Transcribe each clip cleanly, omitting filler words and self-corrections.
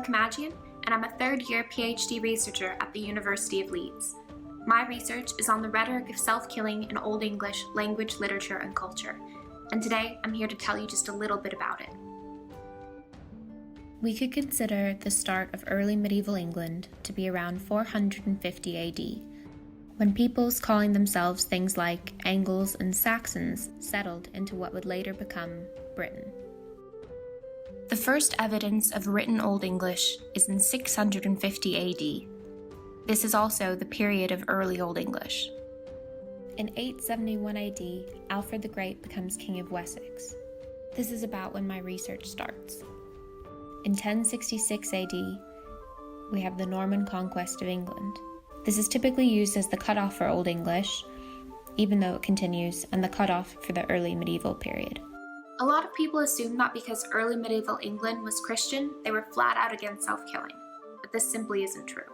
Kayla Kemhadjian, and I'm a third-year PhD researcher at the University of Leeds. My research is on the rhetoric of self-killing in Old English language, literature, and culture, and today I'm here to tell you just a little bit about it. We could consider the start of early medieval England to be around 450 AD, when peoples calling themselves things like Angles and Saxons settled into what would later become Britain. The first evidence of written Old English is in 650 AD. This is also the period of early Old English. In 871 AD, Alfred the Great becomes King of Wessex. This is about when my research starts. In 1066 AD, we have the Norman conquest of England. This is typically used as the cutoff for Old English, even though it continues, and the cutoff for the early medieval period. A lot of people assume that because early medieval England was Christian, they were flat out against self-killing, but this simply isn't true.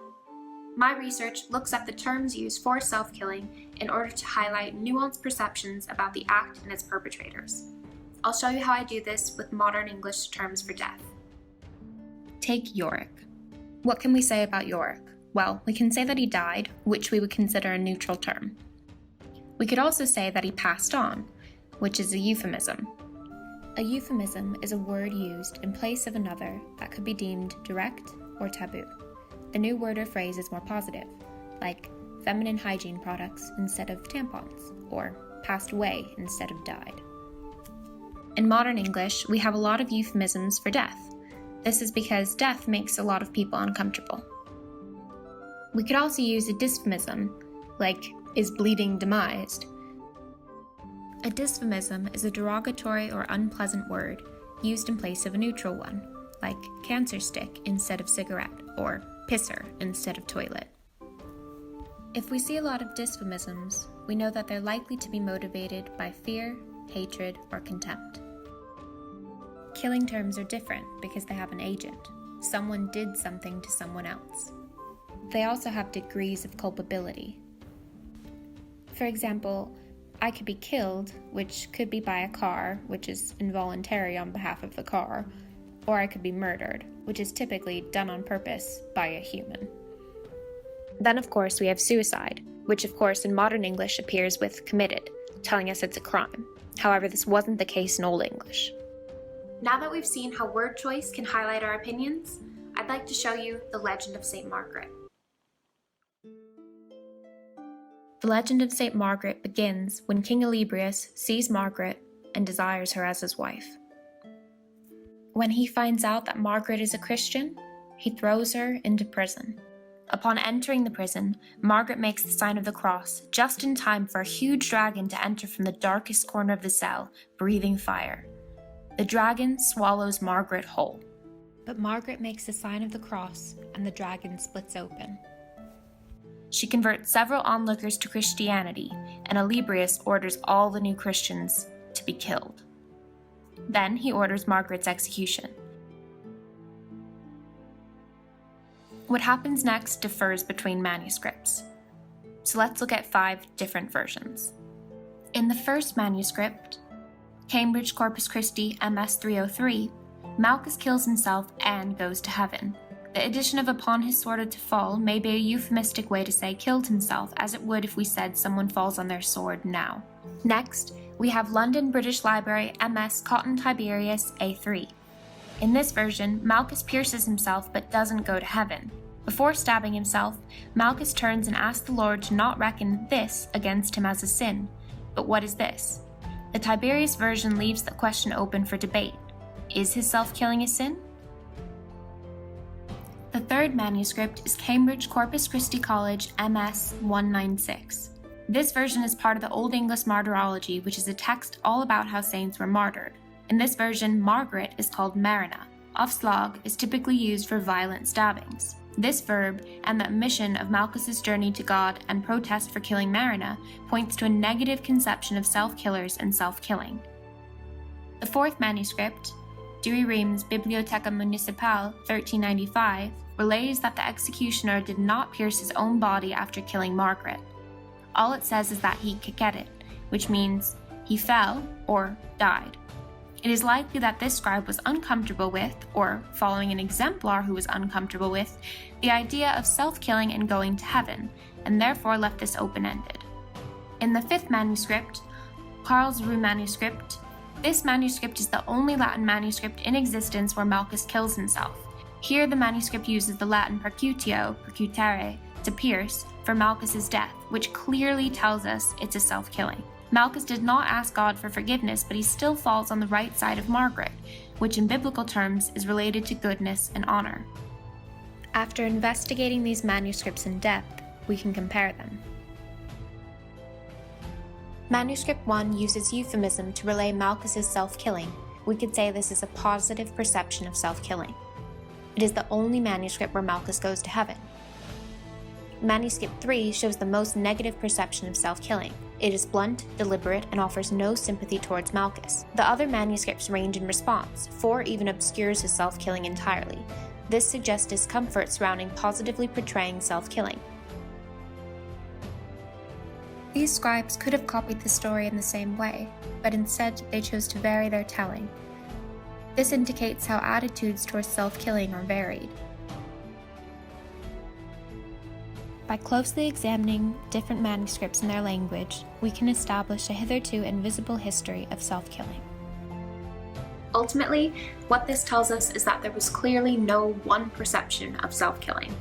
My research looks at the terms used for self-killing in order to highlight nuanced perceptions about the act and its perpetrators. I'll show you how I do this with modern English terms for death. Take Yorick. What can we say about Yorick? Well, we can say that he died, which we would consider a neutral term. We could also say that he passed on, which is a euphemism. A euphemism is a word used in place of another that could be deemed direct or taboo. The new word or phrase is more positive, like feminine hygiene products instead of tampons, or passed away instead of died. In modern English, we have a lot of euphemisms for death. This is because death makes a lot of people uncomfortable. We could also use a dysphemism, like is bleeding demised. A dysphemism is a derogatory or unpleasant word used in place of a neutral one, like cancer stick instead of cigarette, or pisser instead of toilet. If we see a lot of dysphemisms, we know that they're likely to be motivated by fear, hatred, or contempt. Killing terms are different because they have an agent. Someone did something to someone else. They also have degrees of culpability. For example, I could be killed, which could be by a car, which is involuntary on behalf of the car, or I could be murdered, which is typically done on purpose by a human. Then, of course, we have suicide, which, of course, in modern English appears with committed, telling us it's a crime. However, this wasn't the case in Old English. Now that we've seen how word choice can highlight our opinions, I'd like to show you the legend of St. Margaret. The legend of St. Margaret begins when King Olybrius sees Margaret and desires her as his wife. When he finds out that Margaret is a Christian, he throws her into prison. Upon entering the prison, Margaret makes the sign of the cross just in time for a huge dragon to enter from the darkest corner of the cell, breathing fire. The dragon swallows Margaret whole. But Margaret makes the sign of the cross and the dragon splits open. She converts several onlookers to Christianity, and Olybrius orders all the new Christians to be killed. Then he orders Margaret's execution. What happens next differs between manuscripts. So let's look at 5 different versions. In the first manuscript, Cambridge Corpus Christi MS 303, Malchus kills himself and goes to heaven. The addition of upon his sword to fall may be a euphemistic way to say killed himself, as it would if we said someone falls on their sword now. Next, we have London British Library MS Cotton Tiberius A3. In this version, Malchus pierces himself but doesn't go to heaven. Before stabbing himself, Malchus turns and asks the Lord to not reckon this against him as a sin. But what is this? The Tiberius version leaves the question open for debate. Is his self-killing a sin? The third manuscript is Cambridge Corpus Christi College MS 196. This version is part of the Old English Martyrology, which is a text all about how saints were martyred. In this version, Margaret is called Marina. Afslag is typically used for violent stabbings. This verb, and the omission of Malchus's journey to God and protest for killing Marina, points to a negative conception of self-killers and self-killing. The fourth manuscript, Douay Rheims Bibliotheca Municipale 1395, relays that the executioner did not pierce his own body after killing Margaret. All it says is that he caquetted, which means he fell or died. It is likely that this scribe was uncomfortable with, or following an exemplar who was uncomfortable with, the idea of self-killing and going to heaven, and therefore left this open-ended. In the 5th manuscript, Karlsruhe manuscript, this manuscript is the only Latin manuscript in existence where Malchus kills himself. Here the manuscript uses the Latin percutio, percutere, to pierce, for Malchus's death, which clearly tells us it's a self-killing. Malchus did not ask God for forgiveness, but he still falls on the right side of Margaret, which in biblical terms is related to goodness and honor. After investigating these manuscripts in depth, we can compare them. Manuscript 1 uses euphemism to relay Malchus's self-killing. We could say this is a positive perception of self-killing. It is the only manuscript where Malchus goes to heaven. Manuscript 3 shows the most negative perception of self-killing. It is blunt, deliberate, and offers no sympathy towards Malchus. The other manuscripts range in response. 4 even obscures his self-killing entirely. This suggests discomfort surrounding positively portraying self-killing. These scribes could have copied the story in the same way, but instead they chose to vary their telling. This indicates how attitudes towards self-killing are varied. By closely examining different manuscripts and their language, we can establish a hitherto invisible history of self-killing. Ultimately, what this tells us is that there was clearly no one perception of self-killing.